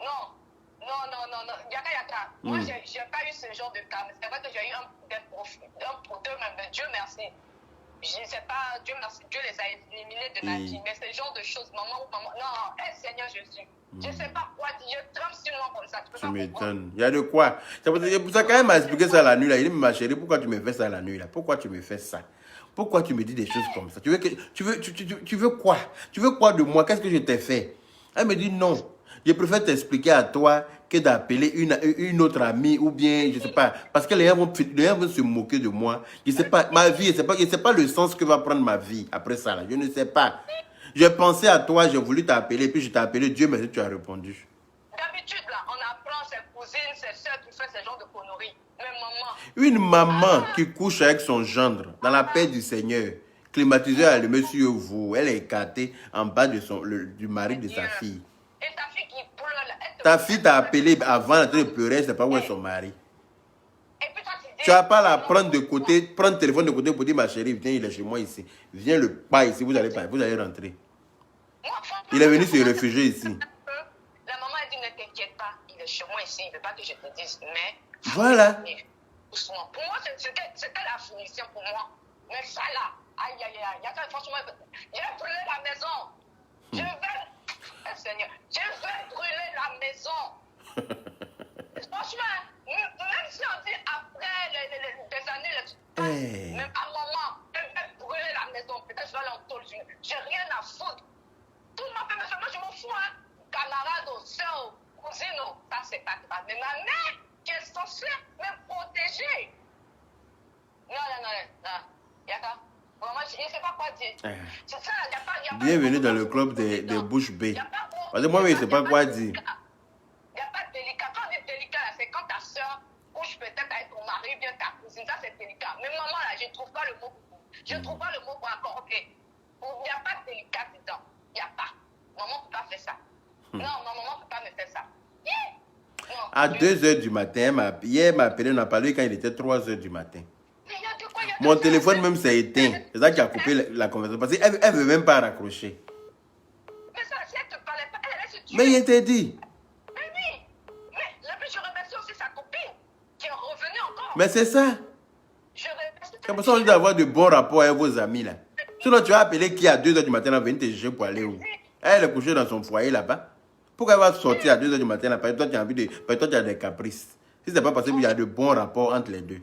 Speaker 3: Non. Yaka. Moi, j'ai pas eu ce genre de cas. C'est vrai que j'ai eu des profils, mais Dieu merci. Je sais pas, Dieu merci, Dieu les a éliminés de ma vie. Mais ce genre de choses, maman, non, Seigneur Jésus. Je sais pas quoi dire, je tremble sur moi comme ça.
Speaker 1: Tu m'étonnes. Il y a de quoi. C'est pour ça quand elle m'a expliqué ça la nuit là. Il dit, ma chérie, pourquoi tu me fais ça la nuit là? Pourquoi tu me fais ça? Pourquoi tu me dis des choses comme ça? Tu veux quoi? Tu veux quoi de moi? Qu'est-ce que je t'ai fait? Elle me dit non. Je préfère t'expliquer à toi que d'appeler une autre amie ou bien, je sais pas, parce que les gens vont se moquer de moi. Je sais pas, ma vie, je sais pas le sens que va prendre ma vie après ça là. Je ne sais pas. J'ai pensé à toi, j'ai voulu t'appeler, puis je t'ai appelé, Dieu merci, tu as répondu.
Speaker 3: D'habitude, là, on apprend ses cousines, ses soeurs qui font ce genre de conneries. Mais maman...
Speaker 1: Une maman qui couche avec son gendre, dans la paix du Seigneur, climatiseur allumé sur vous, elle est écartée en bas de du mari de sa fille.
Speaker 3: Et ta fille qui pleure, là,
Speaker 1: ta fille t'a appelé avant de pleurer, elle ne sait pas où est son mari.
Speaker 3: Et puis toi,
Speaker 1: tu n'as pas la prendre de côté, prendre le téléphone de côté pour dire, ma chérie, viens, il est chez moi ici. Viens le pas ici, vous allez rentrer. Il est venu se réfugier ici.
Speaker 3: La maman a dit, ne t'inquiète pas, il est chez moi ici, il ne veut pas que je te dise, mais...
Speaker 1: Voilà.
Speaker 3: Pour moi, c'était la finition pour moi. Mais ça là, aïe, franchement, il a brûlé la maison. Seigneur, je vais brûler la maison. Franchement, même si on dit après des années, même à un moment, je vais brûler la maison. Peut-être je vais aller en tôle. J'ai rien à foutre. Tout le monde fait, mais moi je m'en fous, hein. Camarade, soeur, cousine, ça c'est pas grave. Mais ma mère, qui est censée me protéger. Non. Yaka. Vraiment, je ne sais pas quoi dire. C'est ça, il n'y a pas.
Speaker 1: Bienvenue dans le club des bouches bées. Parce que moi, je ne sais pas quoi dire.
Speaker 3: Il n'y a pas de délicat. Quand on dit délicat, c'est quand ta soeur couche peut-être avec ton mari, bien ta cousine. Ça, c'est délicat. Mais maman, là, je ne trouve pas le mot. Je ne trouve pas le mot pour accorder. Il n'y a pas de délicat dedans. Il n'y a pas. Maman ne peut pas faire ça. Non, ma maman ne peut pas me faire ça. Non,
Speaker 1: à 2h du matin, hier, m'a appelé, on a parlé quand il était 3h du matin. Mon téléphone même s'est éteint. C'est ça qui a coupé la conversation. Parce qu'elle ne veut même pas raccrocher.
Speaker 3: Mais ça, si elle ne te parlait pas, elle allait se tuer.
Speaker 1: Mais il était dit.
Speaker 3: Mais oui. Mais je remercie aussi sa copine qui est revenue encore.
Speaker 1: Mais c'est ça. C'est pour ça qu'on dit d'avoir de bons rapports avec vos amis là. Sinon, tu vas appeler qui à 2h du matin, elle va venir te chercher pour aller où? Elle est couchée dans son foyer là-bas. Pourquoi elle va sortir à 2h du matin là? Parce que toi, tu as envie de. Parce que toi, tu as des caprices. Si ce n'est pas parce qu'il y a de bons rapports entre les deux.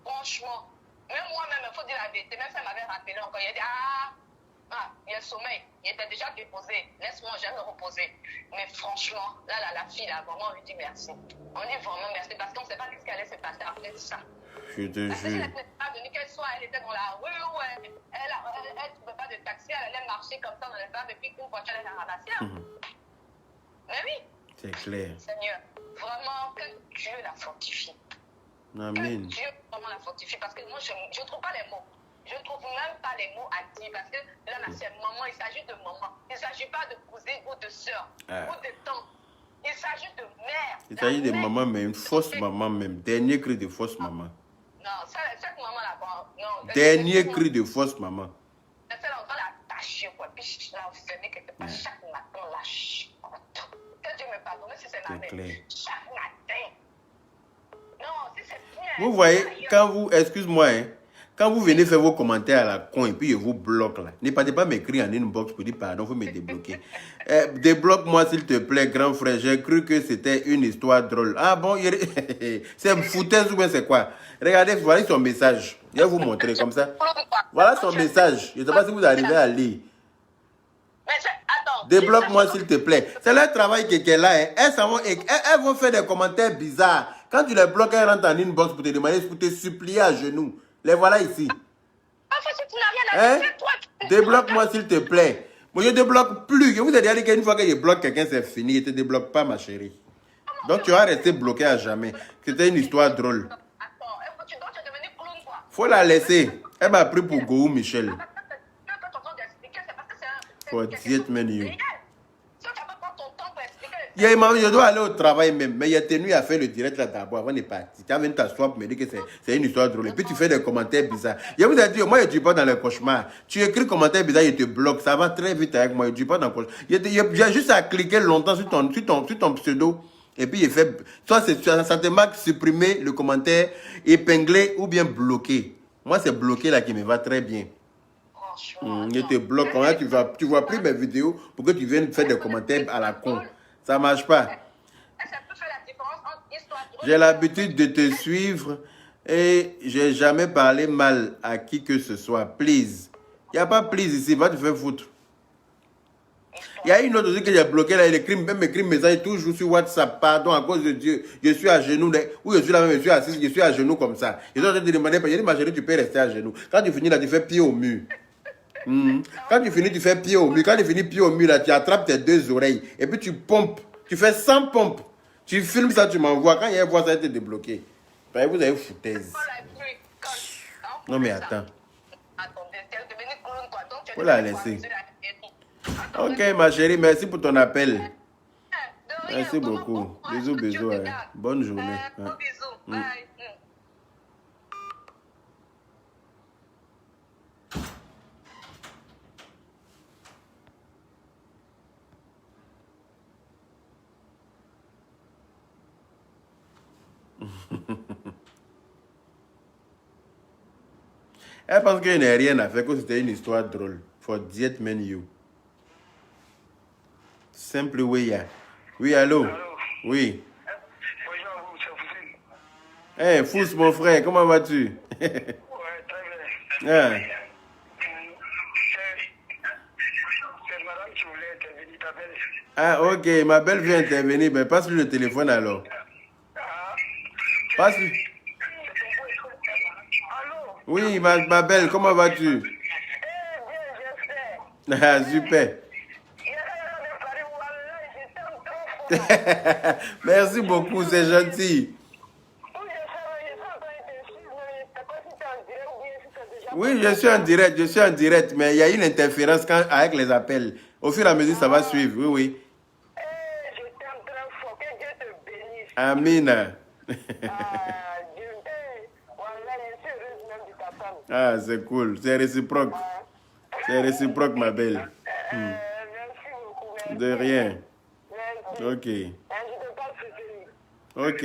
Speaker 3: Franchement, même moi-même, il faut dire la vérité. Même si elle m'avait rappelé encore, il a dit il y a le sommeil. Il était déjà déposé. Laisse-moi, je vais me reposer. Mais franchement, là, la fille, là, vraiment, on lui dit merci. On dit vraiment merci parce qu'on ne sait pas ce qui allait se passer après ça.
Speaker 1: Je te jure.
Speaker 3: Elle n'était pas venue, qu'elle soit, elle était dans la rue où elle ne trouvait pas de taxi, elle allait marcher comme ça dans les bars et puis une voiture allait la ramasser. Mais oui.
Speaker 1: C'est clair.
Speaker 3: Seigneur, vraiment, que Dieu la fortifie.
Speaker 1: Amen.
Speaker 3: Que Dieu vraiment la fortifie parce que moi, je ne trouve pas les mots. Je ne trouve même pas les mots à dire parce que là, c'est maman, il s'agit de maman. Il ne s'agit pas de cousine ou de soeur ou de tante. Il s'agit de mère.
Speaker 1: Il s'agit de maman, mais une fausse maman même. Dernier cri de fausse maman.
Speaker 3: Non, cette maman-là, non.
Speaker 1: Dernier cri de fausse maman.
Speaker 3: Celle-là, on doit la tâcher, quoi. Puis je l'ai enfermée quelque part chaque matin, la chicote. Que Dieu me pardonne si c'est la même. Chaque matin. Non, si c'est bien.
Speaker 1: Vous voyez, quand vous, excuse-moi, hein, quand vous venez faire vos commentaires à la con et puis je vous bloque là, ne partez pas m'écrire en inbox pour dire pardon, vous me débloquer. Débloque-moi s'il te plaît, grand frère. J'ai cru que c'était une histoire drôle. Ah bon, c'est foutaise ou bien c'est quoi? Regardez, voilà son message. Je vais vous montrer comme ça. Voilà son message. Je ne sais pas si vous arrivez à lire. Débloque-moi s'il te plaît. C'est leur travail qui est là. Hein. Elles vont faire des commentaires bizarres. Quand tu les bloques, elles rentrent en inbox pour te demander, pour te supplier à genoux. Les voilà ici. Hein? Débloque-moi s'il te plaît. Moi, je ne débloque plus. Je vous ai déjà dit qu'une fois que je bloque quelqu'un, c'est fini. Je ne te débloque pas, ma chérie. Donc, tu vas rester bloqué à jamais. C'était une histoire drôle. Faut la laisser. Elle m'a pris pour Gourou Michel. For diète menu.
Speaker 3: Réel. Si tu vas pas prendre ton temps pour expliquer.
Speaker 1: Je dois aller au travail même, mais il a tenu à faire le direct là d'abord avant de partir. Tu as venu t'asseoir pour me dire que c'est une histoire drôle. Et puis tu fais des commentaires bizarres. Je vous ai dit, moi je ne dis pas dans les cauchemars. Tu écris commentaires bizarres, il te bloque. Ça va très vite avec moi. Je ne dis pas dans le cauchemar. J'ai juste à cliquer longtemps sur ton pseudo. Et puis il fait. Soit ça te marque supprimer le commentaire, épingler ou bien bloquer. Moi c'est bloqué là qui me va très bien. Je te bloque. Quand tu vois plus mes vidéos pour que tu viennes faire des commentaires à la con. Ça marche pas. J'ai l'habitude de te suivre et j'ai jamais parlé mal à qui que ce soit. Please. Il n'y a pas please ici. Va te faire foutre. Il y a une autre aussi que j'ai bloqué là. Même écrit message toujours sur WhatsApp. Pardon, à cause de Dieu. Je suis à genoux. Ou je suis là même, je suis assis. Je suis à genoux comme ça. Ils ont te demander. J'ai dit, ma chérie, tu peux rester à genoux. Quand tu finis là, tu fais pied au mur. Quand tu finis, tu fais pied au mur. Quand tu finis pied au mur, là, tu attrapes tes deux oreilles. Et puis tu pompes. Tu fais 100 pompes. Tu filmes ça, tu m'envoies. Quand il y a une voix, ça va être débloqué. Vous avez foutaise. Non, mais attends. Faut la laisser. Ok, ma chérie, merci pour ton appel. Merci beaucoup. Bisous, bisous. Ouais. Bonne journée.
Speaker 3: Bon bisous. Bye.
Speaker 1: Elle pense qu'il n'y a rien à faire, que c'était une histoire drôle. For diet menu. Simple way. Oui, allô? Oui.
Speaker 2: Bonjour, c'est Foussine.
Speaker 1: Fous, mon frère, comment vas-tu?
Speaker 2: Ouais, très bien. C'est madame qui voulait intervenir, ta belle.
Speaker 1: Ok, ma belle vient intervenir. Ben, passe-lui le téléphone alors. Passe-lui.
Speaker 2: Allô?
Speaker 1: Oui, ma belle, comment vas-tu?
Speaker 2: Bien,
Speaker 1: Super. Merci beaucoup, c'est gentil. Oui, je suis en direct, mais il y a une interférence avec les appels. Au fur et à mesure, ça va suivre, oui. Amen. Ah, c'est cool, c'est réciproque. C'est réciproque, ma belle. De rien. Ok. Ok.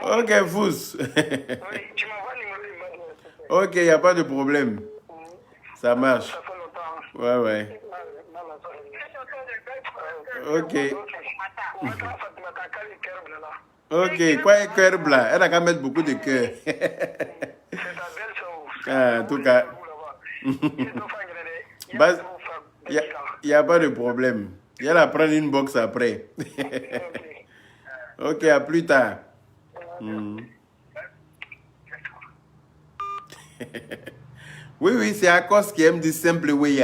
Speaker 1: Ok, Fous. Ok, il n'y a pas de problème. Ça marche. Ouais. Ok. Ok, quoi est cœur blanc? Elle a qu'à mettre beaucoup de cœur. En tout cas. Il n'y a pas de problème. Il y a la prendre une box après. Ok, à plus tard. Oui, c'est Akos qui aime du simple way.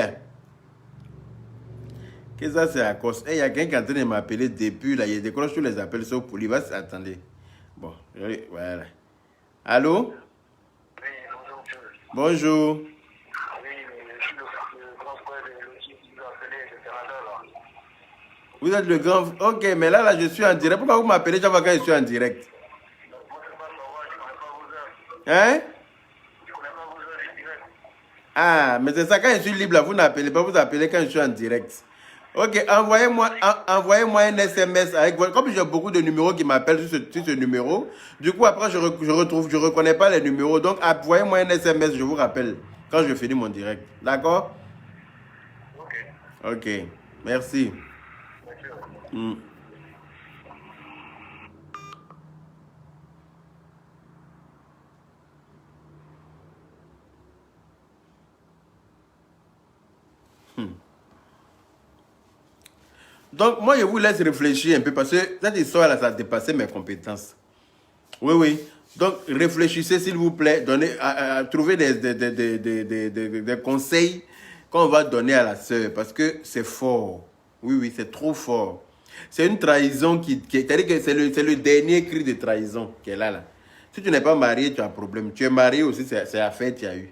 Speaker 1: Qu'est-ce que ça, c'est Akos? Il y a quelqu'un qui est en train de m'appeler depuis là. Il décroche tous les appels sauf pour lui. Attendez. Bon, voilà. Allô?
Speaker 2: Oui,
Speaker 1: bonjour.
Speaker 2: Oui, je suis le grand frère de l'outil qui vous appelez le Canada là.
Speaker 1: Vous êtes le grand... Ok, mais là, je suis en direct. Pourquoi vous m'appelez chaque fois quand je suis en direct? Hein? Ah, mais c'est ça, quand je suis libre, là, vous n'appelez pas, vous appelez quand je suis en direct. Ok, envoyez-moi un SMS avec votre... Comme j'ai beaucoup de numéros qui m'appellent sur ce numéro, du coup, après, je reconnais pas les numéros. Donc, envoyez-moi un SMS, je vous rappelle, quand je finis mon direct. D'accord? Ok, merci. Donc, moi, je vous laisse réfléchir un peu parce que cette histoire-là, ça a dépassé mes compétences. Oui. Donc, réfléchissez, s'il vous plaît. Trouvez des conseils qu'on va donner à la sœur parce que c'est fort. Oui, c'est trop fort. C'est une trahison c'est-à-dire que c'est le dernier cri de trahison qu'elle a là. Si tu n'es pas marié, tu as un problème. Tu es marié aussi, c'est affaire, tu as eu.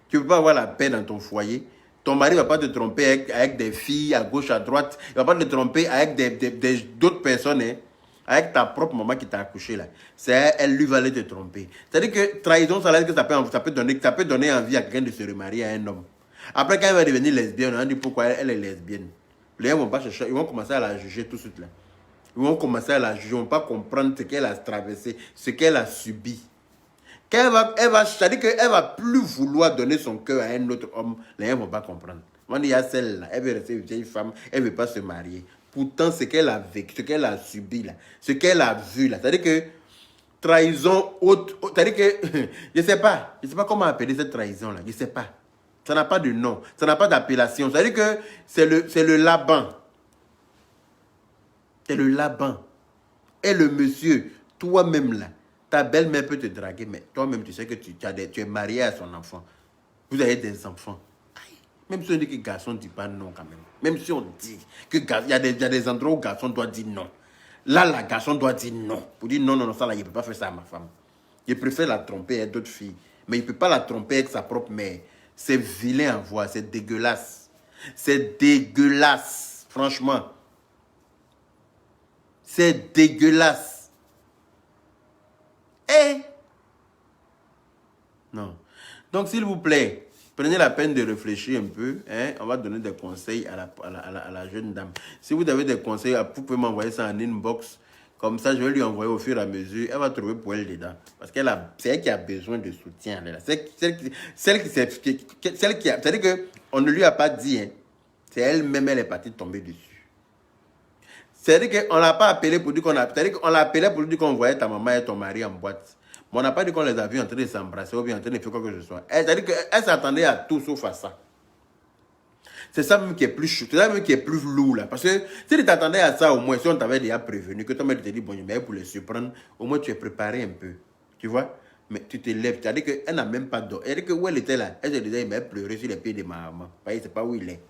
Speaker 1: Tu ne peux pas avoir la paix dans ton foyer. Ton mari ne va pas te tromper avec des filles à gauche, à droite. Il ne va pas te tromper avec d'autres personnes. Hein. Avec ta propre maman qui t'a accouché là. C'est elle lui va aller te tromper. C'est-à-dire que trahison, ça peut donner envie à quelqu'un de se remarier à un homme. Après, quand elle va devenir lesbienne, on dit pourquoi elle est lesbienne. Les gens vont pas chercher, ils vont commencer à la juger tout de suite là. Ils vont commencer à la juger, ils ne vont pas comprendre ce qu'elle a traversé, ce qu'elle a subi. C'est-à-dire qu'elle va plus vouloir donner son cœur à un autre homme, les gens ne vont pas comprendre. On dit, il y a celle-là, elle veut rester une vieille femme, elle ne veut pas se marier. Pourtant, ce qu'elle a vécu, ce qu'elle a subi là, ce qu'elle a vu là, c'est-à-dire que trahison haute, c'est-à-dire que, je ne sais pas comment appeler cette trahison là, je ne sais pas. Ça n'a pas de nom, ça n'a pas d'appellation. C'est-à-dire que c'est le Laban. C'est le Laban. Et le monsieur, toi-même là, ta belle-mère peut te draguer, mais toi-même tu sais que tu es marié à son enfant. Vous avez des enfants. Même si on dit que garçon ne dit pas non quand même. Même si on dit qu'il y a des endroits où garçon doit dire non. Là, la garçon doit dire non. Pour dire non, ça là, il ne peut pas faire ça à ma femme. Il préfère la tromper avec d'autres filles. Mais il ne peut pas la tromper avec sa propre mère. C'est vilain à voir, c'est dégueulasse. C'est dégueulasse, franchement. C'est dégueulasse. Non. Donc, s'il vous plaît, prenez la peine de réfléchir un peu. Hein? On va donner des conseils à la jeune dame. Si vous avez des conseils, vous pouvez m'envoyer ça en inbox. Comme ça, je vais lui envoyer au fur et à mesure. Elle va trouver pour elle dedans. Parce c'est elle qui a besoin de soutien. C'est-à-dire qu'on ne lui a pas dit. Hein? C'est elle-même, elle est partie tomber dessus. C'est-à-dire qu'on ne l'a pas appelé pour dire qu'on a... C'est-à-dire qu'on l'a appelé pour dire qu'on voyait ta maman et ton mari en boîte. Mais on n'a pas dit qu'on les a vus en train de s'embrasser ou bien en train de faire quoi que ce soit. C'est-à-dire qu'elle s'attendait à tout sauf à ça. C'est ça même qui est plus chou. C'est ça même qui est plus lourd là. Parce que si tu t'attendais à ça au moins, si on t'avait déjà prévenu, que toi-même tu te dis, bon, je vais pour les surprendre, au moins tu es préparé un peu. Tu vois? Mais tu te lèves. C'est-à-dire qu'elle n'a même pas d'eau. Elle dit que où elle était là, elle se disait, elle pleurait sur les pieds de ma maman. Parce qu'elle ne sait pas où il est.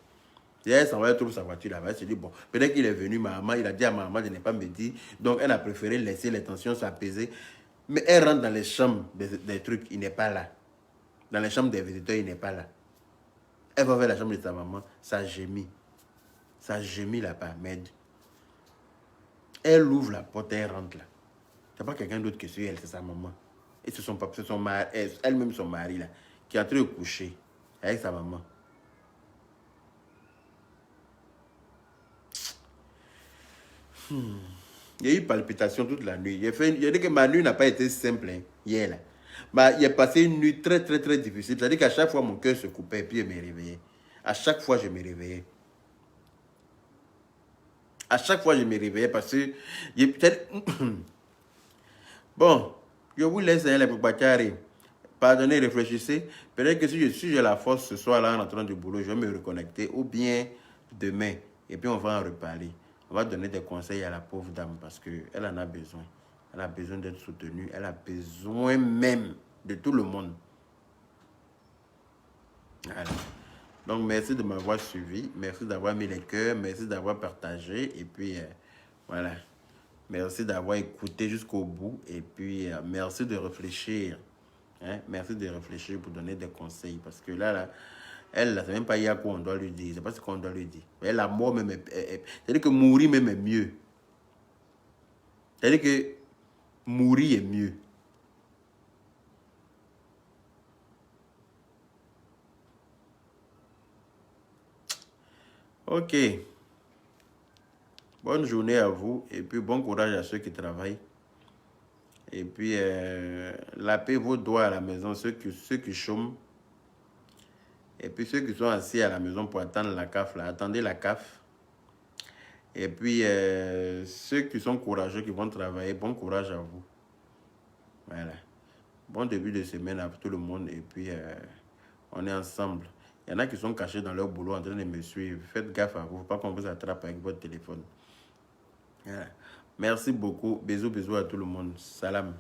Speaker 1: Et elle s'en va, elle trouve sa voiture là-bas. Elle se dit, bon, peut-être qu'il est venu, ma maman, il a dit à ma maman de ne pas me dire. Donc elle a préféré laisser les tensions s'apaiser. Mais elle rentre dans les chambres des trucs, il n'est pas là. Dans les chambres des visiteurs, il n'est pas là. Elle va vers la chambre de sa maman, ça gémit. Ça gémit là-bas, mais elle ouvre la porte et elle rentre là. C'est pas quelqu'un d'autre que c'est elle, c'est sa maman. Et c'est son mari, elle-même son mari là, qui est en train de coucher avec sa maman. Il y a eu palpitation toute la nuit. J'ai dit que ma nuit n'a pas été simple hein, hier là. Bah, il a passé une nuit très très très difficile. C'est-à-dire qu'à chaque fois mon cœur se coupait et puis je me réveillais. À chaque fois je me réveillais. À chaque fois je me réveillais parce que bon, je vous laisse les préparer. Pardonnez, réfléchissez. Peut-être que si j'ai la force ce soir là en entrant du boulot, je vais me reconnecter ou bien demain et puis on va en reparler. On va donner des conseils à la pauvre dame parce qu'elle en a besoin. Elle a besoin d'être soutenue. Elle a besoin même de tout le monde. Voilà. Donc, merci de m'avoir suivi. Merci d'avoir mis les cœurs. Merci d'avoir partagé. Et puis, voilà. Merci d'avoir écouté jusqu'au bout. Et puis, merci de réfléchir. Hein? Merci de réfléchir pour donner des conseils. Parce que là elle, ne sait même pas il y a quoi on doit lui dire. C'est pas ce qu'on doit lui dire. Mais la mort même c'est-à-dire que mourir même est mieux. C'est-à-dire que mourir est mieux. Ok. Bonne journée à vous et puis bon courage à ceux qui travaillent. Et puis, lapez vos doigts à la maison, ceux qui chôment. Et puis, ceux qui sont assis à la maison pour attendre la CAF, là, attendez la CAF. Et puis, ceux qui sont courageux, qui vont travailler, bon courage à vous. Voilà. Bon début de semaine à tout le monde. Et puis, on est ensemble. Il y en a qui sont cachés dans leur boulot en train de me suivre. Faites gaffe à vous. Il ne faut pas qu'on vous attrape avec votre téléphone. Voilà. Merci beaucoup. Bisous, bisous à tout le monde. Salam.